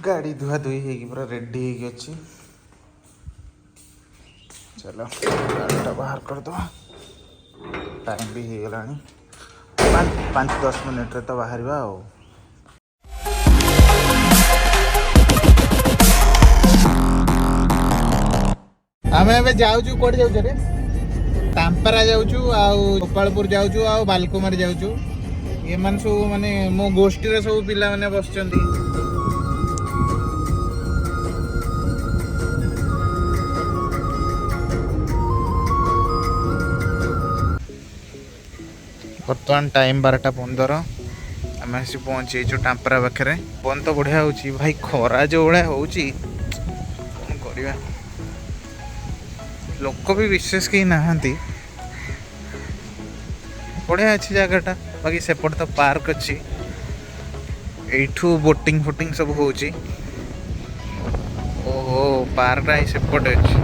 गाड़ी धुआ धुई होगी पूरा रेडी होगी अच्छी। चलो गाड़ीटा बाहर कर दो। टाइम भी हो गलानी 5-10 मिनट तो बाहर आओ। आम ए जाऊँ कौटे जाऊँ रे तांपरा जाऊँ गोपालपुर जाऊँ आ बालकुमारी जाऊँ। ये मान सब माने मो गोष्ठी सब पिला माने बसचंदी। बर्तमान टाइम 12:15 आम आसी पहुँची टांपरा पाखे। पवन तो बढ़िया हो भाई खरा जो भाया हो कौन करवा लोक भी विशेष कहीं नहांती। बढ़िया अच्छी जगहटा बाकी सेपट तो पार्क अच्छी एठू बोटिंग फोटिंग सब हो। ओहो पार्कटा ही सेपट अच्छी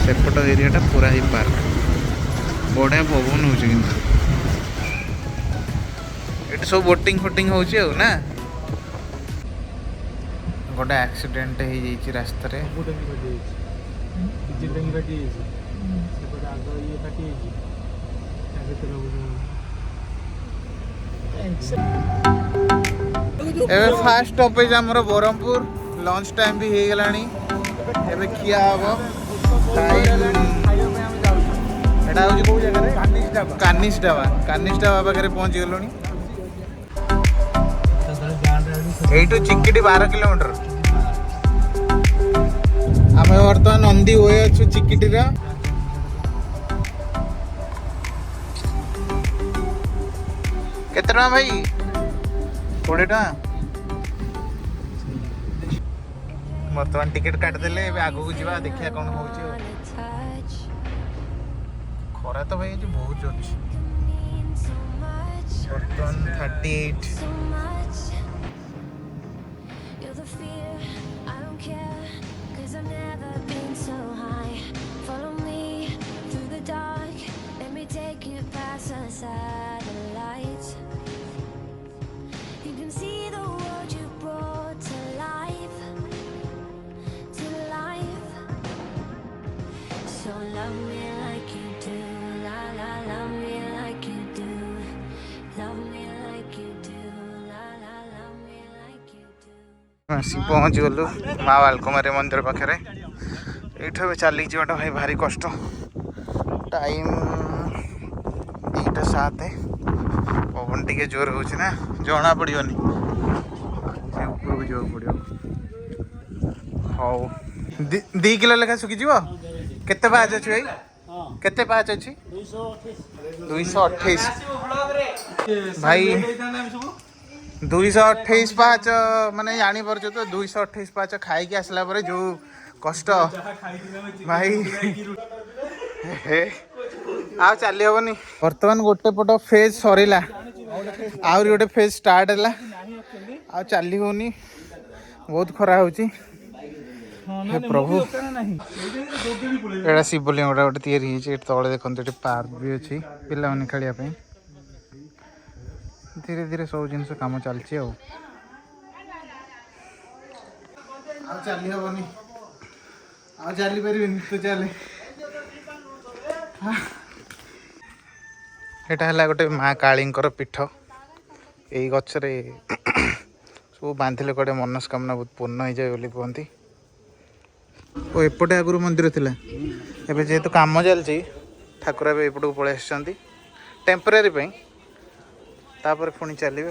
सेपट एरियाटा पूरा ही पार्क बढ़िया पवन हो कि सब बोटिंग फोटिंग हो ना। गोटे एक्सीडेंट हो जाइए रास्ता रे। एबे फास्ट स्टॉपेज हमर बरहमपुर लंच टाइम भी हो गलानी। एबे खिया हबो टाइम एटा हो को जगह रे कानिस ढाबा पाखे पहुंच गलोनी। एठू चिकिटी 12 किलोमीटर। आम बर्तमान नंदी हुए अच्छु चिकिटी रा। केते टका भाई 20 टका। बर्तमान टिकेट काटिदेले आगू को जावा देखिया कौन हो। खरा तो भाई बहुत अच्छी बर्तमान 38। पहुँच गलु माँ बालकुमारी मंदिर पाखे। ये चली जावाटा भाई भारी कष्ट। टाइम 2:07 पवन टी जोर हो जना पड़ोनी ऊपर को पड़ो। हाँ 2 किलो लेखा सुखीज केते पाँच अच्छी भाई केते पाँच अच्छी 228 भाई 228 पाँच माने जानी पार्छ तो 228 पाँच खाई आसला पर जो कष्ट भाई आ चली हेनी। बर्तमान गोटे पट फेज सरला आहरी गोटे फेज स्टार्ट है आ चली होनी बहुत खरा हो। प्रभु एटा शिवलिंग गोटे तैयारी तले देखते पार्क भी अच्छी पिला खेलिया धीरे धीरे सब जिन कम चलती। चली हेनी आ चली पार तो चले। यहाँ गोटे माँ काली पीठ यही गचरे सब बांधिले कड़े मनस्कामना बहुत पूर्ण हो जाए बोली कहती। एपटे आगुरी मंदिर थिला एबे जेहेतु काम चलती ठाकुर एपट को पलि आसछंती टेम्परेरी तापर पुणी चलिए।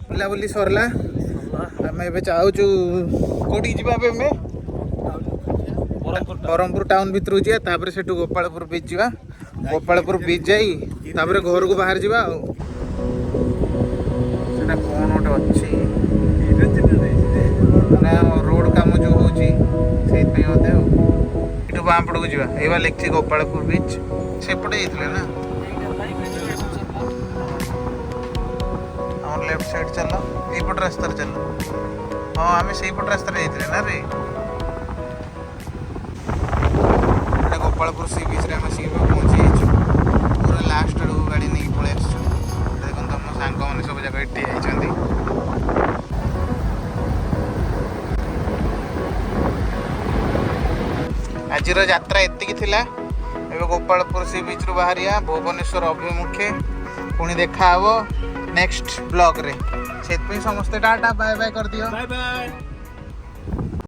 बुलाबुली सरला आम ए चाहूँ कौटी जा बरहमपुर टाउन भितर जापर से गोपालपुर बीच जा गोपालपुर बीच जाई घर को बाहर जा कौन गोटे अच्छी रोड काम जो होते बाँ पड़ को जा लिखी गोपालपुर बीच सेपटे ना आम लेफ्ट साइड चल यपट रास्तार चल। हाँ आम से पट रास्तार ना रे गोपालपुर सी बीच रे आम सीधा पहुँची जाइए पूरा लास्ट आड़ गाड़ी नहीं पलि आस देखो तुम सांग मैंने सब जगह एटी जाइए आज यात्रा एतिकी थिला एबे गोपालपुर सी बीच रु बाहरिया भुवनेश्वर अभिमुखे पुणी देखा नेक्स्ट ब्लॉग रे से समस्ते टाटा बाय बाय कर दियो बाय बाय।